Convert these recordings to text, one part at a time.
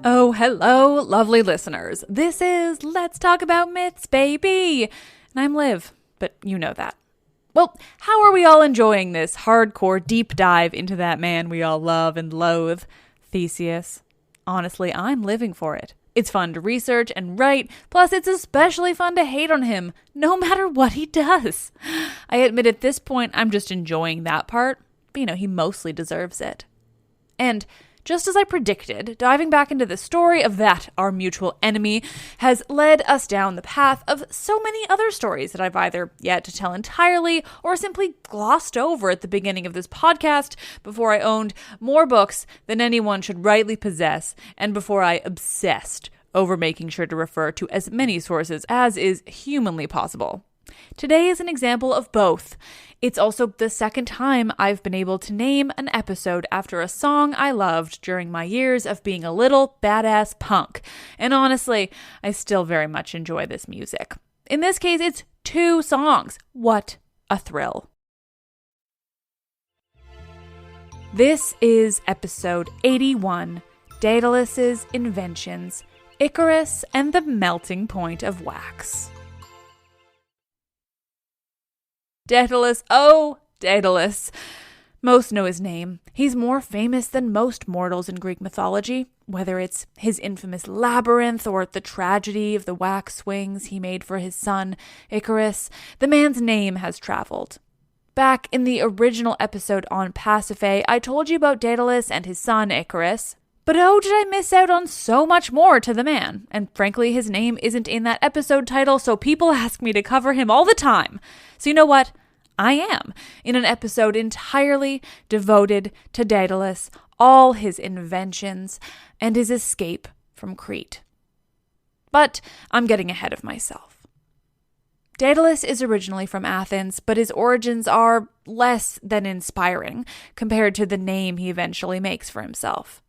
Oh, hello, lovely listeners. This is Let's Talk About Myths, baby. And I'm Liv, but you know that. Well, how are we all enjoying this hardcore deep dive into that man we all love and loathe, Theseus? Honestly, I'm living for it. It's fun to research and write, plus it's especially fun to hate on him, no matter what he does. I admit at this point I'm just enjoying that part, but he mostly deserves it. And just as I predicted, diving back into the story of that, our mutual enemy, has led us down the path of so many other stories that I've either yet to tell entirely or simply glossed over at the beginning of this podcast before I owned more books than anyone should rightly possess and before I obsessed over making sure to refer to as many sources as is humanly possible. Today is an example of both. It's also the second time I've been able to name an episode after a song I loved during my years of being a little badass punk. And honestly, I still very much enjoy this music. In this case, it's 2 songs. What a thrill. This is episode 81, Daedalus's Inventions, Icarus and the Melting Point of Wax. Daedalus, oh, Daedalus. Most know his name. He's more famous than most mortals in Greek mythology, whether it's his infamous labyrinth or the tragedy of the wax wings he made for his son, Icarus. The man's name has traveled. Back in the original episode on Pasiphae, I told you about Daedalus and his son, Icarus. But oh, did I miss out on so much more to the man. And frankly, his name isn't in that episode title, so people ask me to cover him all the time. So you know what? I am, in an episode entirely devoted to Daedalus, all his inventions, and his escape from Crete. But I'm getting ahead of myself. Daedalus is originally from Athens, but his origins are less than inspiring compared to the name he eventually makes for himself.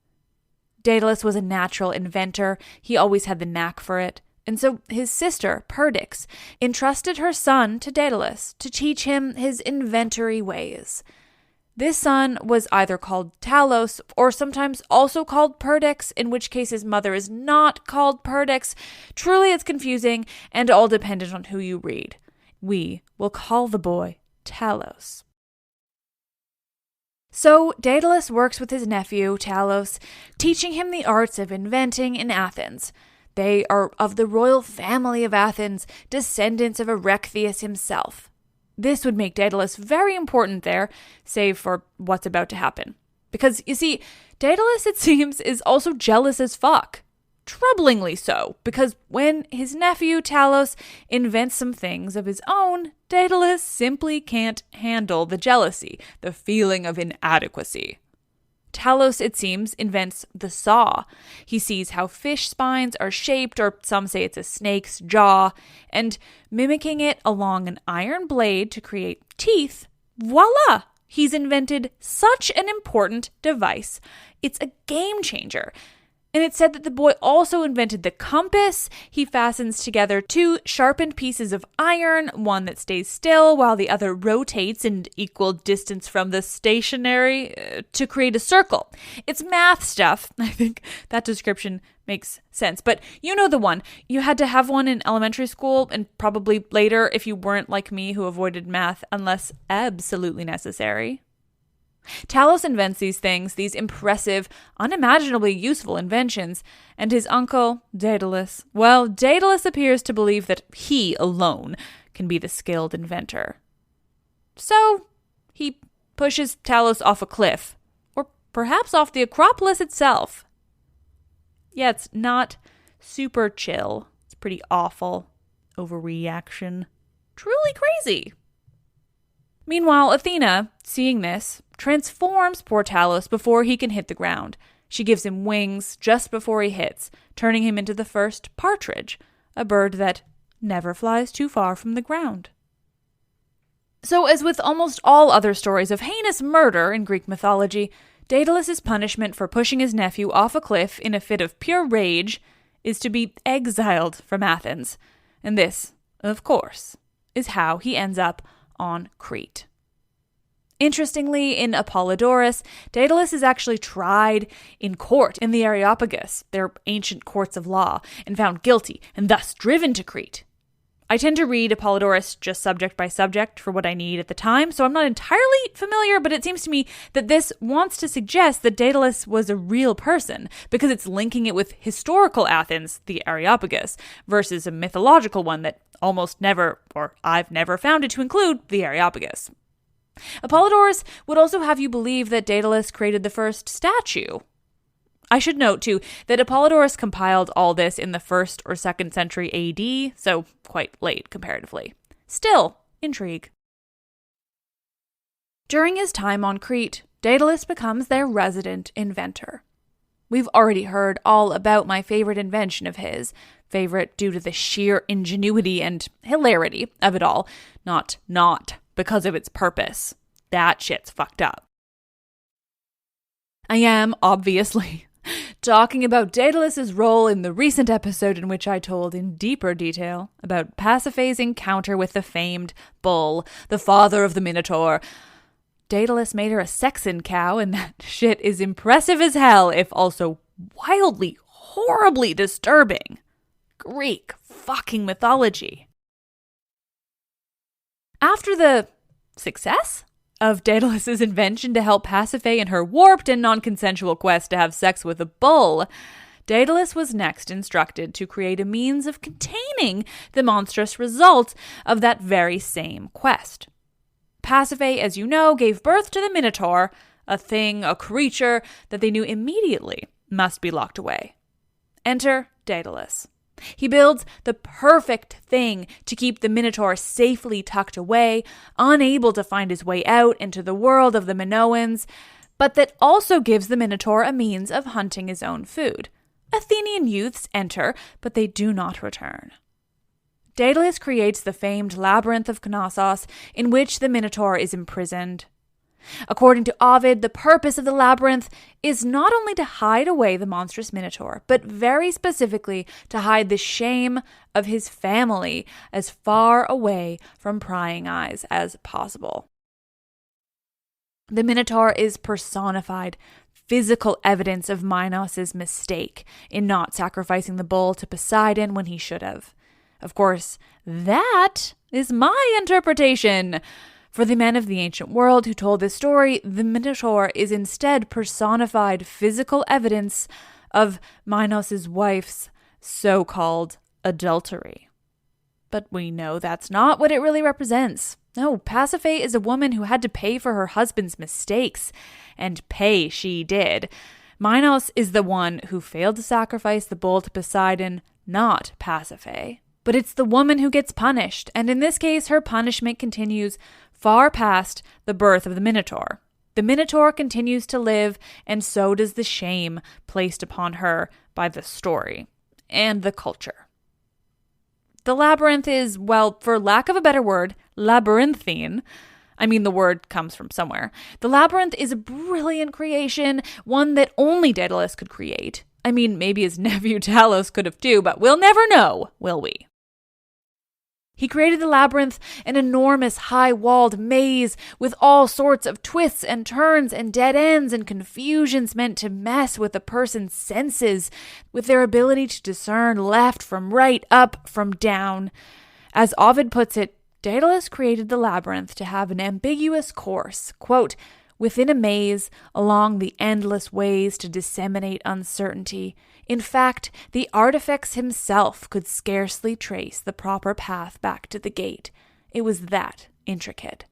Daedalus was a natural inventor. He always had the knack for it. And so his sister, Perdix, entrusted her son to Daedalus to teach him his inventory ways. This son was either called Talos or sometimes also called Perdix, in which case his mother is not called Perdix. Truly, it's confusing and all dependent on who you read. We will call the boy Talos. So Daedalus works with his nephew, Talos, teaching him the arts of inventing in Athens. They are of the royal family of Athens, descendants of Erechtheus himself. This would make Daedalus very important there, save for what's about to happen. Because, you see, Daedalus, it seems, is also jealous as fuck. Troublingly so, because when his nephew Talos invents some things of his own, Daedalus simply can't handle the jealousy, the feeling of inadequacy. Talos, it seems, invents the saw. He sees how fish spines are shaped, or some say it's a snake's jaw, and mimicking it along an iron blade to create teeth, voila! He's invented such an important device. It's a game changer. And it's said that the boy also invented the compass. He fastens together 2 sharpened pieces of iron, one that stays still while the other rotates in equal distance from the stationary to create a circle. It's math stuff. I think that description makes sense. But you know the one. You had to have one in elementary school and probably later if you weren't like me who avoided math unless absolutely necessary. Talos invents these things, these impressive, unimaginably useful inventions, and his uncle, Daedalus, well, Daedalus appears to believe that he alone can be the skilled inventor. So, he pushes Talos off a cliff, or perhaps off the Acropolis itself. Yeah, it's not super chill. It's pretty awful. Overreaction. Truly crazy. Meanwhile, Athena, seeing this, transforms poor Talos before he can hit the ground. She gives him wings just before he hits, turning him into the first partridge, a bird that never flies too far from the ground. So, as with almost all other stories of heinous murder in Greek mythology, Daedalus' punishment for pushing his nephew off a cliff in a fit of pure rage is to be exiled from Athens. And this, of course, is how he ends up on Crete. Interestingly, in Apollodorus, Daedalus is actually tried in court in the Areopagus, their ancient courts of law, and found guilty, and thus driven to Crete. I tend to read Apollodorus just subject by subject for what I need at the time, so I'm not entirely familiar, but it seems to me that this wants to suggest that Daedalus was a real person, because it's linking it with historical Athens, the Areopagus, versus a mythological one that almost never, or I've never found it to include, the Areopagus. Apollodorus would also have you believe that Daedalus created the first statue. I should note, too, that Apollodorus compiled all this in the 1st or 2nd century AD, so quite late comparatively. Still, intrigue. During his time on Crete, Daedalus becomes their resident inventor. We've already heard all about my favorite invention of his, favorite due to the sheer ingenuity and hilarity of it all, not because of its purpose. That shit's fucked up. I am, obviously, talking about Daedalus's role in the recent episode in which I told in deeper detail about Pasiphae's encounter with the famed bull, the father of the Minotaur. Daedalus made her a Saxon cow, and that shit is impressive as hell, if also wildly, horribly disturbing. Greek fucking mythology. After the success of Daedalus's invention to help Pasiphae in her warped and non-consensual quest to have sex with a bull, Daedalus was next instructed to create a means of containing the monstrous result of that very same quest. Pasiphae, as you know, gave birth to the Minotaur, a creature that they knew immediately must be locked away. Enter Daedalus. He builds the perfect thing to keep the Minotaur safely tucked away, unable to find his way out into the world of the Minoans, but that also gives the Minotaur a means of hunting his own food. Athenian youths enter, but they do not return. Daedalus creates the famed labyrinth of Knossos, in which the Minotaur is imprisoned. According to Ovid, the purpose of the labyrinth is not only to hide away the monstrous Minotaur, but very specifically to hide the shame of his family as far away from prying eyes as possible. The Minotaur is personified physical evidence of Minos' mistake in not sacrificing the bull to Poseidon when he should have. Of course, that is my interpretation. For the men of the ancient world who told this story, the Minotaur is instead personified physical evidence of Minos' wife's so-called adultery. But we know that's not what it really represents. No, Pasiphae is a woman who had to pay for her husband's mistakes, and pay she did. Minos is the one who failed to sacrifice the bull to Poseidon, not Pasiphae. But it's the woman who gets punished, and in this case, her punishment continues far past the birth of the Minotaur. The Minotaur continues to live, and so does the shame placed upon her by the story and the culture. The labyrinth is, well, for lack of a better word, labyrinthine. I mean, the word comes from somewhere. The labyrinth is a brilliant creation, one that only Daedalus could create. I mean, maybe his nephew Talos could have too, but we'll never know, will we? He created the labyrinth, an enormous high-walled maze with all sorts of twists and turns and dead ends and confusions meant to mess with a person's senses, with their ability to discern left from right, up from down. As Ovid puts it, Daedalus created the labyrinth to have an ambiguous course, quote, within a maze, along the endless ways to disseminate uncertainty. In fact, the artifex himself could scarcely trace the proper path back to the gate. It was that intricate.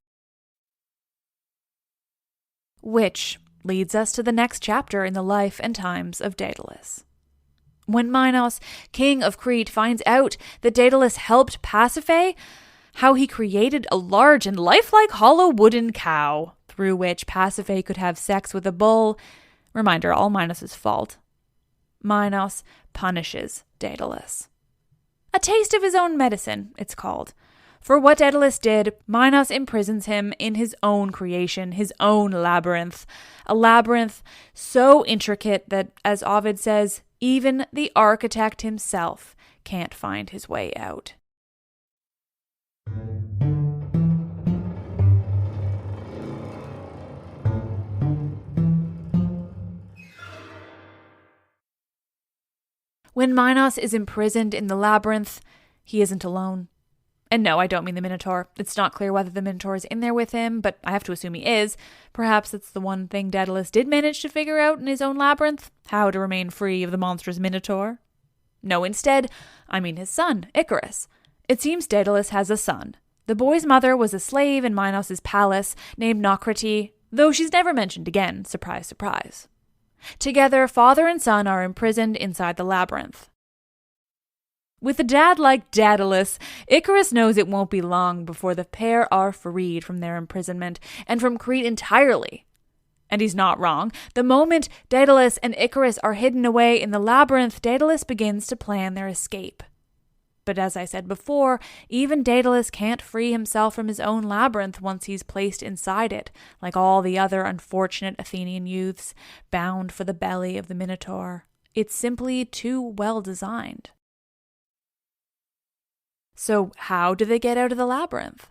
Which leads us to the next chapter in the life and times of Daedalus. When Minos, king of Crete, finds out that Daedalus helped Pasiphae, how he created a large and lifelike hollow wooden cow through which Pasiphae could have sex with a bull, reminder, all Minos' fault, Minos punishes Daedalus. A taste of his own medicine, it's called. For what Daedalus did, Minos imprisons him in his own creation, his own labyrinth. A labyrinth so intricate that, as Ovid says, even the architect himself can't find his way out. When Minos is imprisoned in the labyrinth, he isn't alone. And no, I don't mean the Minotaur. It's not clear whether the Minotaur is in there with him, but I have to assume he is. Perhaps it's the one thing Daedalus did manage to figure out in his own labyrinth, how to remain free of the monstrous Minotaur. No, instead, I mean his son, Icarus. It seems Daedalus has a son. The boy's mother was a slave in Minos' palace named Crete, though she's never mentioned again, surprise, surprise. Together, father and son are imprisoned inside the labyrinth. With a dad like Daedalus, Icarus knows it won't be long before the pair are freed from their imprisonment and from Crete entirely. And he's not wrong. The moment Daedalus and Icarus are hidden away in the labyrinth, Daedalus begins to plan their escape. But as I said before, even Daedalus can't free himself from his own labyrinth once he's placed inside it, like all the other unfortunate Athenian youths bound for the belly of the Minotaur. It's simply too well designed. So how do they get out of the labyrinth?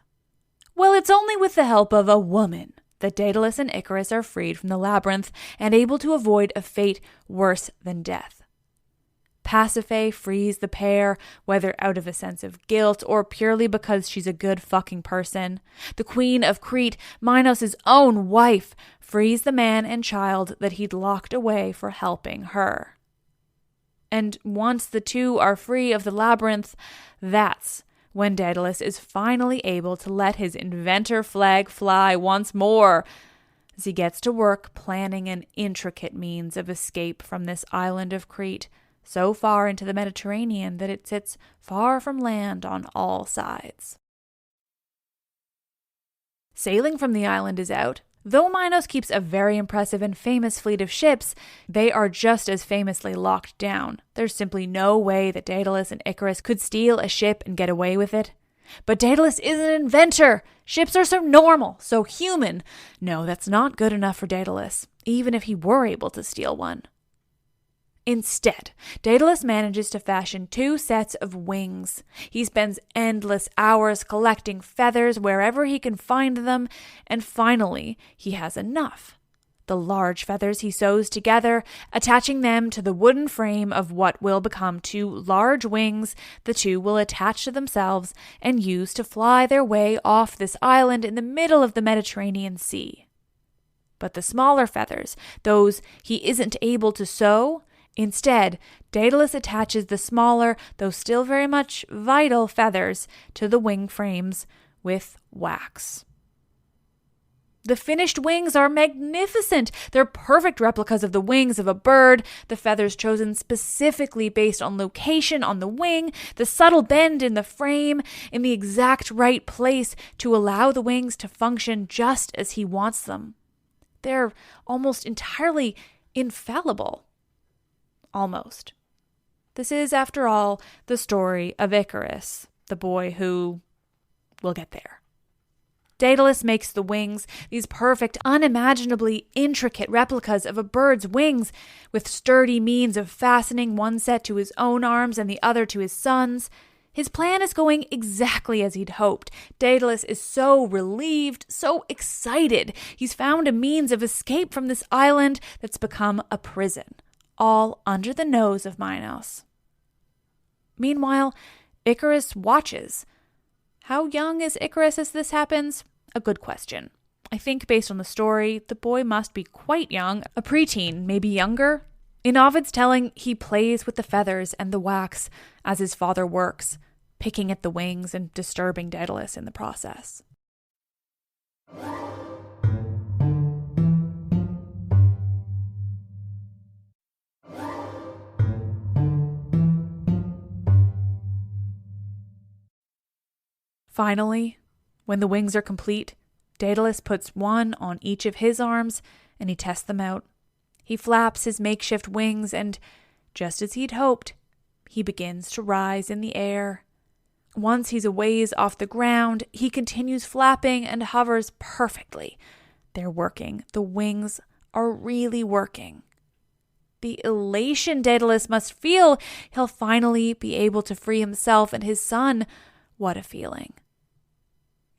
Well, it's only with the help of a woman that Daedalus and Icarus are freed from the labyrinth and able to avoid a fate worse than death. Pasiphae frees the pair, whether out of a sense of guilt or purely because she's a good fucking person. The queen of Crete, Minos' own wife, frees the man and child that he'd locked away for helping her. And once the two are free of the labyrinth, that's when Daedalus is finally able to let his inventor flag fly once more, as he gets to work planning an intricate means of escape from this island of Crete, so far into the Mediterranean that it sits far from land on all sides. Sailing from the island is out. Though Minos keeps a very impressive and famous fleet of ships, they are just as famously locked down. There's simply no way that Daedalus and Icarus could steal a ship and get away with it. But Daedalus is an inventor! Ships are so normal, so human. No, that's not good enough for Daedalus, even if he were able to steal one. Instead, Daedalus manages to fashion 2 sets of wings. He spends endless hours collecting feathers wherever he can find them, and finally, he has enough. The large feathers he sews together, attaching them to the wooden frame of what will become 2 large wings the two will attach to themselves and use to fly their way off this island in the middle of the Mediterranean Sea. But the smaller feathers, those he isn't able to sew, instead, Daedalus attaches the smaller, though still very much vital feathers to the wing frames with wax. The finished wings are magnificent. They're perfect replicas of the wings of a bird, the feathers chosen specifically based on location on the wing, the subtle bend in the frame, in the exact right place to allow the wings to function just as he wants them. They're almost entirely infallible. Almost. This is, after all, the story of Icarus, the boy who... We'll get there. Daedalus makes the wings, these perfect, unimaginably intricate replicas of a bird's wings, with sturdy means of fastening one set to his own arms and the other to his son's. His plan is going exactly as he'd hoped. Daedalus is so relieved, so excited. He's found a means of escape from this island that's become a prison, all under the nose of Minos. Meanwhile, Icarus watches. How young is Icarus as this happens? A good question. I think based on the story, the boy must be quite young, a preteen, maybe younger. In Ovid's telling, he plays with the feathers and the wax as his father works, picking at the wings and disturbing Daedalus in the process. Finally, when the wings are complete, Daedalus puts one on each of his arms and he tests them out. He flaps his makeshift wings and, just as he'd hoped, he begins to rise in the air. Once he's a ways off the ground, he continues flapping and hovers perfectly. They're working. The wings are really working. The elation Daedalus must feel, he'll finally be able to free himself and his son. What a feeling.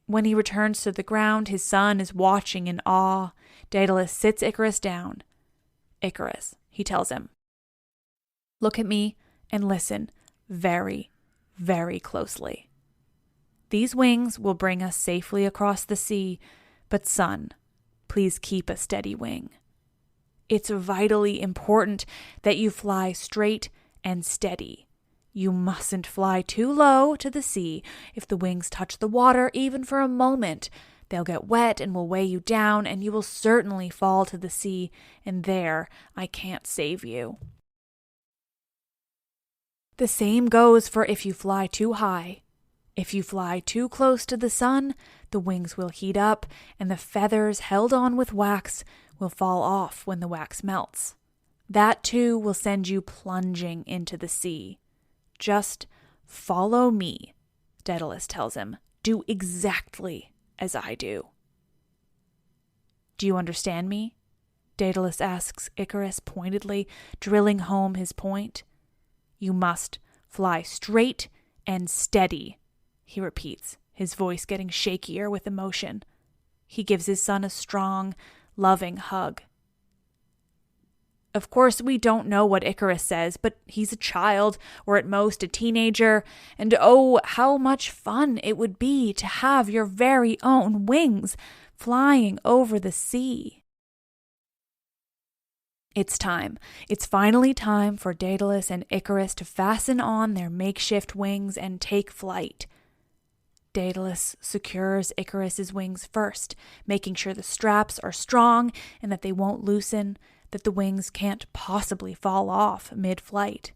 When he returns to the ground, his son is watching in awe. Daedalus sits Icarus down. Icarus, he tells him, look at me and listen very, very closely. These wings will bring us safely across the sea, but son, please keep a steady wing. It's vitally important that you fly straight and steady. You mustn't fly too low to the sea. If the wings touch the water even for a moment, they'll get wet and will weigh you down, and you will certainly fall to the sea, and there I can't save you. The same goes for if you fly too high. If you fly too close to the sun, the wings will heat up, and the feathers held on with wax will fall off when the wax melts. That too will send you plunging into the sea. Just follow me, Daedalus tells him. Do exactly as I do. Do you understand me? Daedalus asks Icarus pointedly, drilling home his point. You must fly straight and steady, he repeats, his voice getting shakier with emotion. He gives his son a strong, loving hug. Of course, we don't know what Icarus says, but he's a child, or at most a teenager, and oh, how much fun it would be to have your very own wings flying over the sea. It's time. It's finally time for Daedalus and Icarus to fasten on their makeshift wings and take flight. Daedalus secures Icarus's wings first, making sure the straps are strong and that they won't loosen, that the wings can't possibly fall off mid-flight.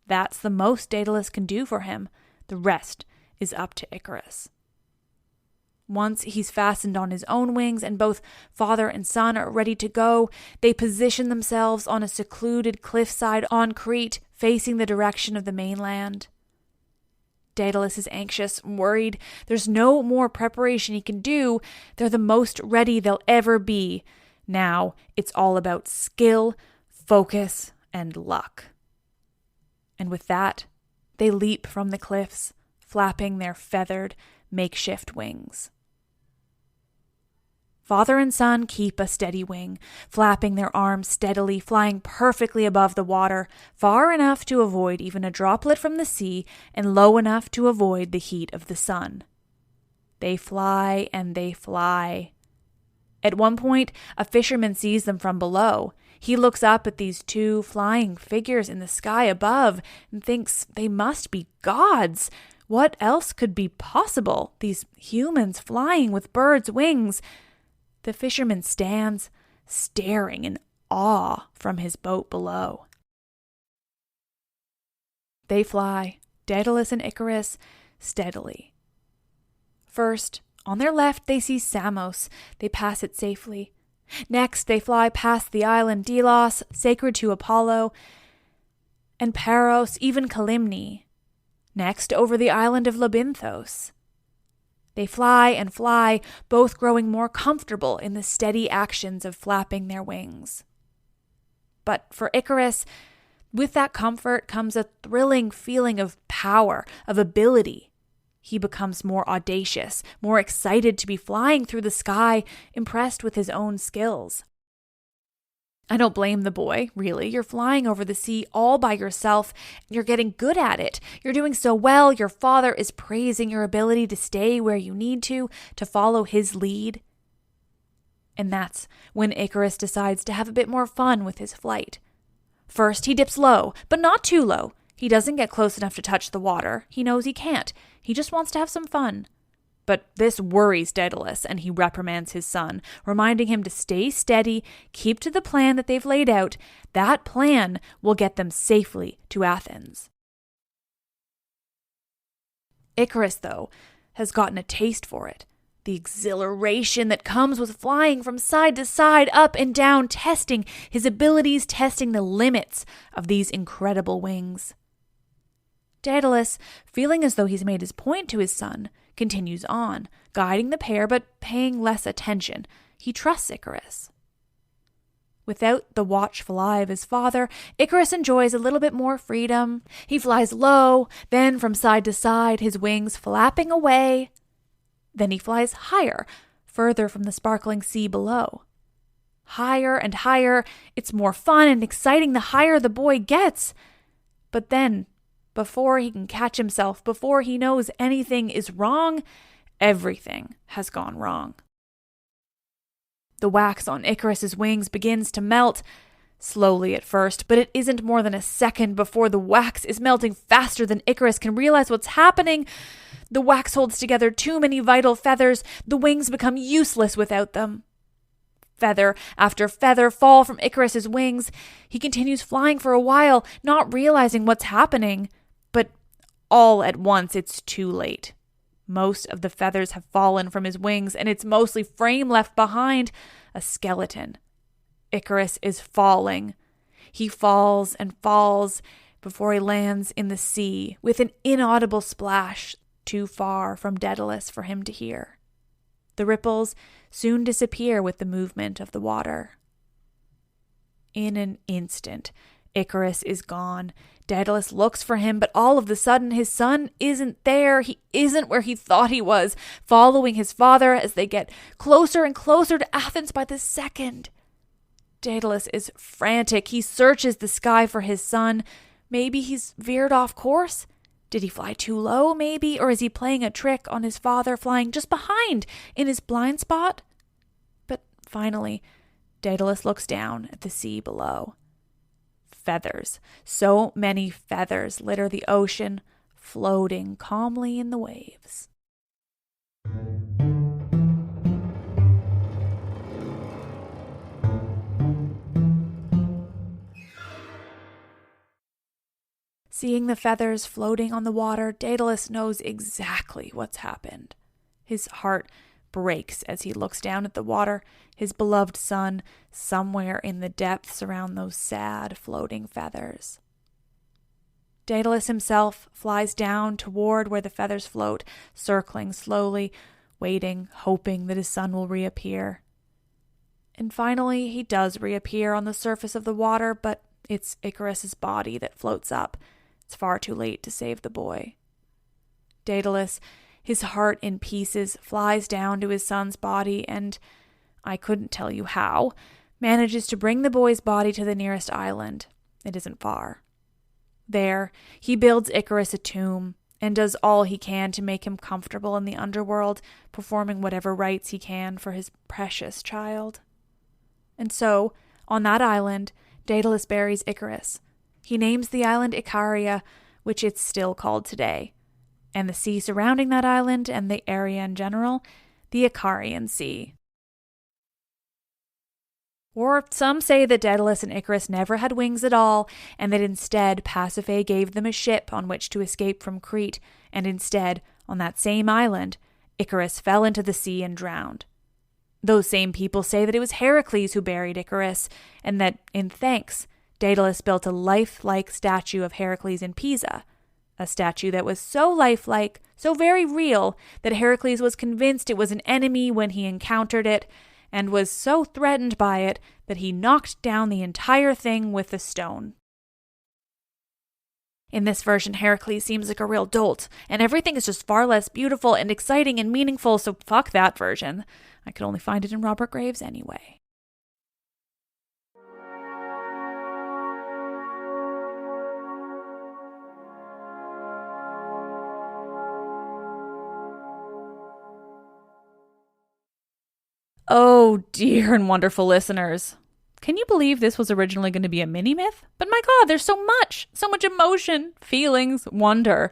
That's the most Daedalus can do for him. The rest is up to Icarus. Once he's fastened on his own wings and both father and son are ready to go, they position themselves on a secluded cliffside on Crete, facing the direction of the mainland. Daedalus is anxious, worried. There's no more preparation he can do. They're the most ready they'll ever be. Now it's all about skill, focus, and luck. And with that, they leap from the cliffs, flapping their feathered, makeshift wings. Father and son keep a steady wing, flapping their arms steadily, flying perfectly above the water, far enough to avoid even a droplet from the sea, and low enough to avoid the heat of the sun. They fly and they fly. At one point, a fisherman sees them from below. He looks up at these two flying figures in the sky above and thinks they must be gods. What else could be possible? These humans flying with birds' wings. The fisherman stands, staring in awe from his boat below. They fly, Daedalus and Icarus, steadily. First, on their left, they see Samos. They pass it safely. Next, they fly past the island Delos, sacred to Apollo, and Paros, even Calymne. Next, over the island of Labynthos. They fly and fly, both growing more comfortable in the steady actions of flapping their wings. But for Icarus, with that comfort comes a thrilling feeling of power, of ability. He becomes more audacious, more excited to be flying through the sky, impressed with his own skills. I don't blame the boy, really. You're flying over the sea all by yourself. You're getting good at it. You're doing so well. Your father is praising your ability to stay where you need to follow his lead. And that's when Icarus decides to have a bit more fun with his flight. First, he dips low, but not too low. He doesn't get close enough to touch the water. He knows he can't. He just wants to have some fun. But this worries Daedalus, and he reprimands his son, reminding him to stay steady, keep to the plan that they've laid out. That plan will get them safely to Athens. Icarus, though, has gotten a taste for it. The exhilaration that comes with flying from side to side, up and down, testing his abilities, testing the limits of these incredible wings. Daedalus, feeling as though he's made his point to his son, continues on, guiding the pair but paying less attention. He trusts Icarus. Without the watchful eye of his father, Icarus enjoys a little bit more freedom. He flies low, then from side to side, his wings flapping away. Then he flies higher, further from the sparkling sea below. Higher and higher, it's more fun and exciting the higher the boy gets. But then, before he can catch himself, before he knows anything is wrong, everything has gone wrong. The wax on Icarus's wings begins to melt, slowly at first, but it isn't more than a second before the wax is melting faster than Icarus can realize what's happening. The wax holds together too many vital feathers. The wings become useless without them. Feather after feather fall from Icarus's wings. He continues flying for a while, not realizing what's happening. But all at once, it's too late. Most of the feathers have fallen from his wings, and it's mostly frame left behind, a skeleton. Icarus is falling. He falls and falls before he lands in the sea with an inaudible splash too far from Daedalus for him to hear. The ripples soon disappear with the movement of the water. In an instant, Icarus is gone. Daedalus looks for him, but all of a sudden his son isn't there. He isn't where he thought he was, following his father as they get closer and closer to Athens by the second. Daedalus is frantic. He searches the sky for his son. Maybe he's veered off course? Did he fly too low, maybe? Or is he playing a trick on his father, flying just behind in his blind spot? But finally, Daedalus looks down at the sea below. Feathers. So many feathers litter the ocean, floating calmly in the waves. Seeing the feathers floating on the water, Daedalus knows exactly what's happened. His heart breaks as he looks down at the water, his beloved son somewhere in the depths around those sad floating feathers. Daedalus himself flies down toward where the feathers float, circling slowly, waiting, hoping that his son will reappear. And finally, he does reappear on the surface of the water, but it's Icarus's body that floats up. It's far too late to save the boy. Daedalus, his heart in pieces, flies down to his son's body and, I couldn't tell you how, manages to bring the boy's body to the nearest island. It isn't far. There, he builds Icarus a tomb and does all he can to make him comfortable in the underworld, performing whatever rites he can for his precious child. And so, on that island, Daedalus buries Icarus. He names the island Icaria, which it's still called today, and the sea surrounding that island and the area in general, the Icarian Sea. Or some say that Daedalus and Icarus never had wings at all, and that instead Pasiphae gave them a ship on which to escape from Crete, and instead, on that same island, Icarus fell into the sea and drowned. Those same people say that it was Heracles who buried Icarus, and that, in thanks, Daedalus built a lifelike statue of Heracles in Pisa, a statue that was so lifelike, so very real, that Heracles was convinced it was an enemy when he encountered it, and was so threatened by it that he knocked down the entire thing with a stone. In this version, Heracles seems like a real dolt, and everything is just far less beautiful and exciting and meaningful, so fuck that version. I could only find it in Robert Graves anyway. Oh, dear and wonderful listeners. Can you believe this was originally going to be a mini-myth? But my God, there's so much emotion, feelings, wonder.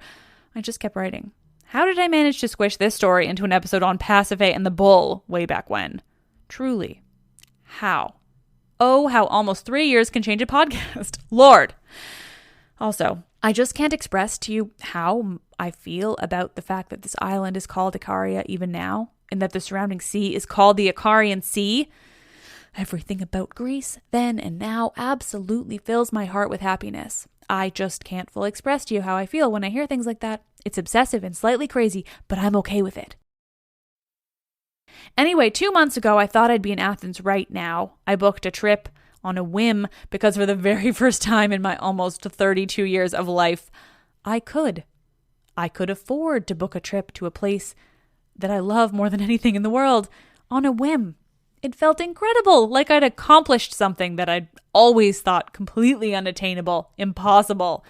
I just kept writing. How did I manage to squish this story into an episode on Pasiphae and the bull way back when? Truly. How? Oh, how almost 3 years can change a podcast. Lord. Also, I just can't express to you how I feel about the fact that this island is called Icaria even now, and that the surrounding sea is called the Icarian Sea. Everything about Greece, then and now, absolutely fills my heart with happiness. I just can't fully express to you how I feel when I hear things like that. It's obsessive and slightly crazy, but I'm okay with it. Anyway, 2 months ago, I thought I'd be in Athens right now. I booked a trip on a whim because for the very first time in my almost 32 years of life, I could afford to book a trip to a place that I love more than anything in the world on a whim. It felt incredible, like I'd accomplished something that I'd always thought completely unattainable, impossible.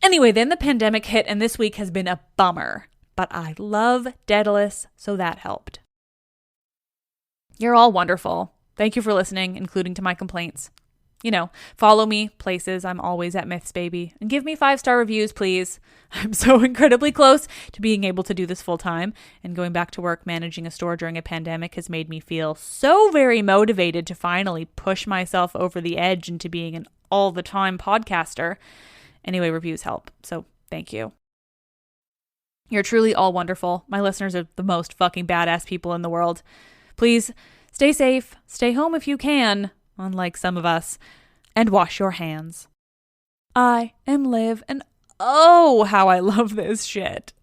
Anyway, then the pandemic hit and this week has been a bummer. But I love Daedalus, so that helped. You're all wonderful. Thank you for listening, including to my complaints. Follow me places. I'm always at Myths Baby. And give me 5-star reviews, please. I'm so incredibly close to being able to do this full time. And going back to work managing a store during a pandemic has made me feel so very motivated to finally push myself over the edge into being an all-the-time podcaster. Anyway, reviews help. So thank you. You're truly all wonderful. My listeners are the most fucking badass people in the world. Please stay safe. Stay home if you can. Unlike some of us, and wash your hands. I am Liv, and oh, how I love this shit.